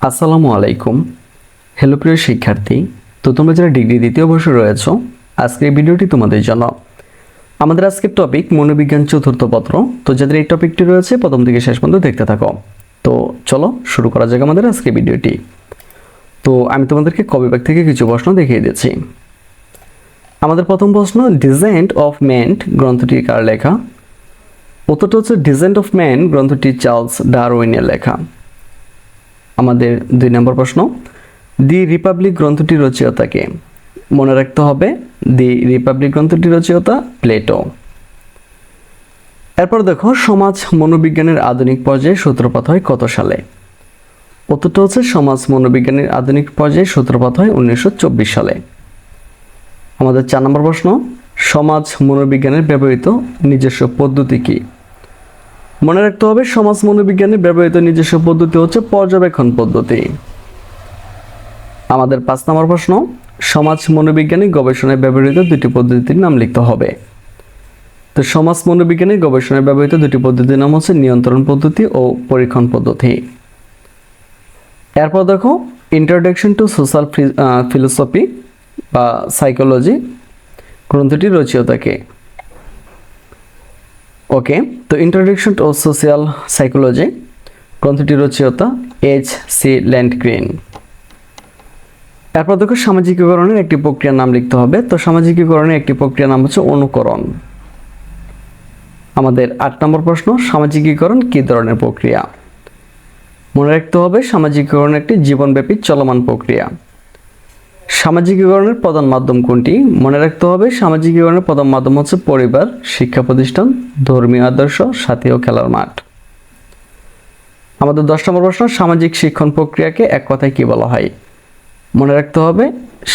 আসসালামু আলাইকুম। হ্যালো প্রিয় শিক্ষার্থী, তো তোমরা যারা ডিগ্রি দ্বিতীয় বর্ষে রয়েছো, আজকের এই ভিডিওটি তোমাদের জন্য। আমাদের আজকের টপিক মনোবিজ্ঞান চতুর্থ পত্র। তো যাদের এই টপিকটি রয়েছে প্রথম থেকে শেষ পর্যন্ত দেখতে থাকো। তো চলো শুরু করা যাক আমাদের আজকের ভিডিওটি। তো আমি তোমাদেরকে ক বিভাগ থেকে কিছু প্রশ্ন দেখিয়ে দিচ্ছি। আমাদের প্রথম প্রশ্ন, ডিসেন্ট অফ ম্যান গ্রন্থটি কার লেখা? উত্তরটা হচ্ছে ডিসেন্ট অফ ম্যান গ্রন্থটি চার্লস ডারউইনের লেখা। আমাদের 2 নম্বর প্রশ্ন, দি রিপাবলিক গ্রন্থটির রচয়িতাকে? মনে রাখতে হবে দি রিপাবলিক গ্রন্থটির রচয়িতা প্লেটো। এরপর দেখো, সমাজ মনোবিজ্ঞানের আধুনিক পর্যায়ে সূত্রপাত হয় কত সালে? উত্তরটা হচ্ছে সমাজ মনোবিজ্ঞানের আধুনিক পর্যায়ে সূত্রপাত হয় 1924 সালে। আমাদের 4 নম্বর প্রশ্ন, সমাজ মনোবিজ্ঞানের ব্যবহৃত নিজস্ব পদ্ধতি কি? মনে রাখতে হবে সমাজ মনোবিজ্ঞানে ব্যবহৃত নিজস্ব পদ্ধতি হচ্ছে পর্যবেক্ষণ পদ্ধতি। আমাদের 5 নম্বর প্রশ্ন, সমাজ মনোবিজ্ঞানী গবেষণায় ব্যবহৃত দুটি পদ্ধতির নাম লিখতে হবে। তো সমাজ মনোবিজ্ঞানী গবেষণায় ব্যবহৃত দুটি পদ্ধতির নাম হচ্ছে নিয়ন্ত্রণ পদ্ধতি ও পরীক্ষণ পদ্ধতি। এরপর দেখো, ইন্ট্রোডাকশন টু সোশ্যাল ফিলোসফি বা সাইকোলজি গ্রন্থটির রচয়িতাকে? ওকে, তো ইন্ট্রোডাকশন টু সোশ্যাল সাইকোলজি গ্রন্থটির রচয়িতা H.C. ল্যান্ডগ্রেন। এরপর দেখো, সামাজিকীকরণের একটি প্রক্রিয়ার নাম লিখতে হবে। তো সামাজিকীকরণের একটি প্রক্রিয়ার নাম হচ্ছে অনুকরণ। আমাদের 8 নম্বর প্রশ্ন, সামাজিকীকরণ কী ধরনের প্রক্রিয়া? মনে রাখতে হবে সামাজিকীকরণ একটি জীবনব্যাপী চলমান প্রক্রিয়া। সামাজিকীকরণের প্রধান মাধ্যম কোনটি? মনে রাখতে হবে সামাজিকীকরণের প্রধান মাধ্যম হচ্ছে পরিবার, শিক্ষা প্রতিষ্ঠান, ধর্মীয় আদর্শ, সাথী ও খেলার মাঠ। আমাদের 10 নম্বর প্রশ্ন, সামাজিক শিক্ষণ প্রক্রিয়াকে এক কথায় কি বলা হয়? মনে রাখতে হবে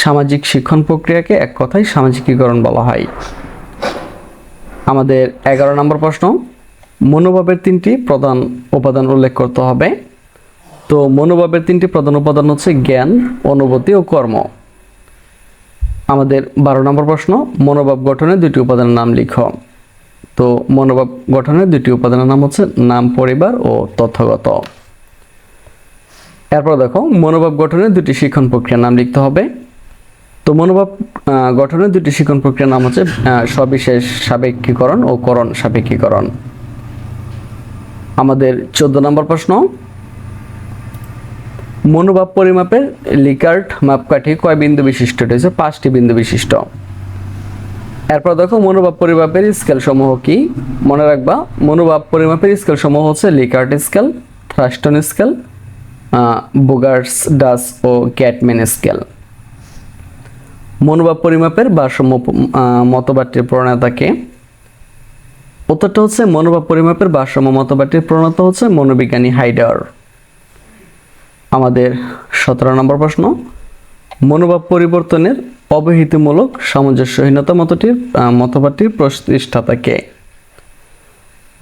সামাজিক শিক্ষণ প্রক্রিয়াকে এক কথায় সামাজিকীকরণ বলা হয়। আমাদের 11 নম্বর প্রশ্ন, মনোভাবের 3টি প্রধান উপাদান উল্লেখ করতে হবে। তো মনোভাবের 3টি প্রধান উপাদান হচ্ছে জ্ঞান, অনুভূতি ও কর্ম। আমাদের 12 নম্বর প্রশ্ন, মনোভাব গঠনের 2টি উপাদানের নাম লিখো। তো মনোভাব গঠনের 2টি উপাদানের নাম হচ্ছে নাম, পরিবার ও তথ্যগত। এরপর দেখো, মনোভাব গঠনের 2টি শিক্ষণ প্রক্রিয়ার নাম লিখতে হবে। তো মনোভাব গঠনের 2টি শিক্ষণ প্রক্রিয়ার নাম হচ্ছে সবিশেষ সাপেক্ষীকরণ ও করণ সাপেক্ষীকরণ। আমাদের 14 নম্বর প্রশ্ন, মনোভাব পরিমাপের লিকার্ট মাপকাঠি কয় বিন্দু বিশিষ্ট? এটা হচ্ছে 5টি বিন্দু বিশিষ্ট। এরপর দেখো, মনোভাব পরিমাপের স্কেল সমূহ কি? মনে রাখবা মনোভাব পরিমাপের স্কেল সমূহ হচ্ছে লিকার্ট স্কেল, থ্রাস্টন স্কেল, বুগার্স ডাস ও গ্যাটম্যান স্কেল। মনোভাব পরিমাপের ভারসাম্য মতবাদটির প্রণেতাকে? উত্তরটা হচ্ছে মনোভাব পরিমাপের ভারসাম্য মতবাদটির প্রণেতা হচ্ছে মনোবিজ্ঞানী হাইডার। আমাদের 17 নম্বর প্রশ্ন, মনোভাব পরিবর্তনের অবহিতিমূলক সামঞ্জস্যহীনতা মতবাদটির প্রতিষ্ঠাতাকে?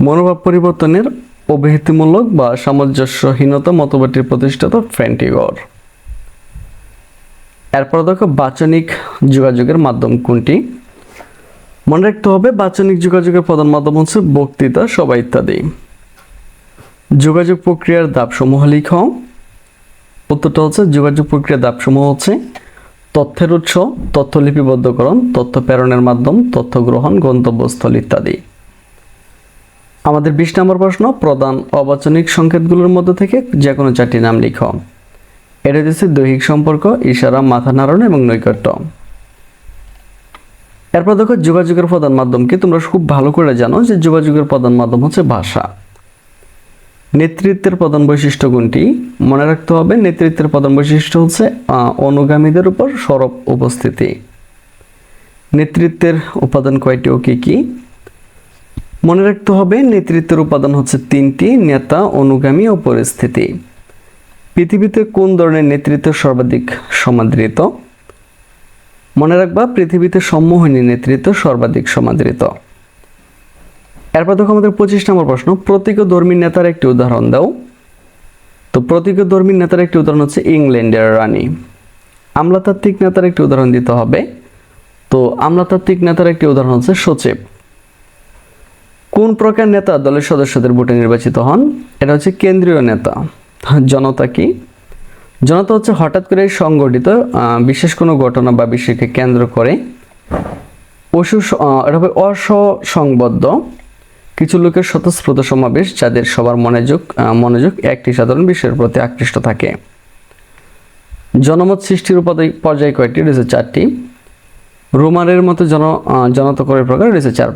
মনোভাব পরিবর্তনের অবহিতিমূলক বা সামঞ্জস্যহীনতা মতবাদটির প্রতিষ্ঠাতা ফ্রেন্টিগর। এরপর দেখো, বাচনিক যোগাযোগের মাধ্যম কোনটি? মনে রাখতে হবে বাচনিক যোগাযোগের প্রধান মাধ্যম হচ্ছে বক্তৃতা, সভা ইত্যাদি। যোগাযোগ প্রক্রিয়ার ধাপসমূহ লিখো। উত্তরটা হচ্ছে যোগাযোগ প্রক্রিয়ার ধাপসমূহ হচ্ছে তথ্যের উৎস, তথ্য লিপিবদ্ধকরণ, তথ্য প্রেরণের মাধ্যম, তথ্য গ্রহণ, গন্তব্যস্থল ইত্যাদি। আমাদের 20 নম্বর প্রশ্ন, প্রধান অবাচনিক সংকেতগুলোর মধ্যে থেকে যে কোনো 4টি নাম লিখো। এটা হচ্ছে দৈহিক সম্পর্ক, ইশারা, মাথা নাড়ানো এবং নৈকট্য। এরপর দেখো, যোগাযোগের প্রধান মাধ্যম কি? তোমরা খুব ভালো করে জানো যে যোগাযোগের প্রধান মাধ্যম হচ্ছে ভাষা। নেতৃত্বের প্রধান বৈশিষ্ট্য কোনটি? মনে রাখতে হবে নেতৃত্বের প্রধান বৈশিষ্ট্য হচ্ছে অনুগামীদের উপর সরব উপস্থিতি। নেতৃত্বের উপাদান কয়টি ও কি কি? মনে রাখতে হবে নেতৃত্বের উপাদান হচ্ছে 3টি: নেতা, অনুগামী ও পরিস্থিতি। পৃথিবীতে কোন ধরনের নেতৃত্ব সর্বাধিক সমাদৃত? মনে রাখবা পৃথিবীতে সম্মোহনী নেতৃত্ব সর্বাধিক সমাদৃত। এরপর দেখো, আমাদের 25 নম্বর প্রশ্ন, প্রতীকধর্মী নেতার একটি উদাহরণ দাও। তো প্রতীকধর্মী নেতার একটি উদাহরণ হচ্ছে ইংল্যান্ডের রানী। আমলাতাত্ত্বিক নেতার একটি উদাহরণ দিতে হবে। তো আমলাতাত্ত্বিক নেতার একটি উদাহরণ হচ্ছে সচিব। কোন প্রকার নেতা দলের সদস্যদের ভোটে নির্বাচিত হন? এটা হচ্ছে কেন্দ্রীয় নেতা। জনতা কি? জনতা হচ্ছে হঠাৎ করে সংগঠিত বিশেষ কোনো ঘটনা বা বিষয়কে কেন্দ্র করে এটা হবে অসংবদ্ধ কিছু লোকের স্বতঃস্ফূর্ত সমাবেশ, যাদের সবার মনোযোগ একটি সাধারণ বিষয়ের প্রতি আকৃষ্ট থাকে। জনমত সৃষ্টির পর্যায় কয়টি? রয়েছে 4টি। রোমারের মতো জনতা কয় প্রকার? রয়েছে 4 প্রকার।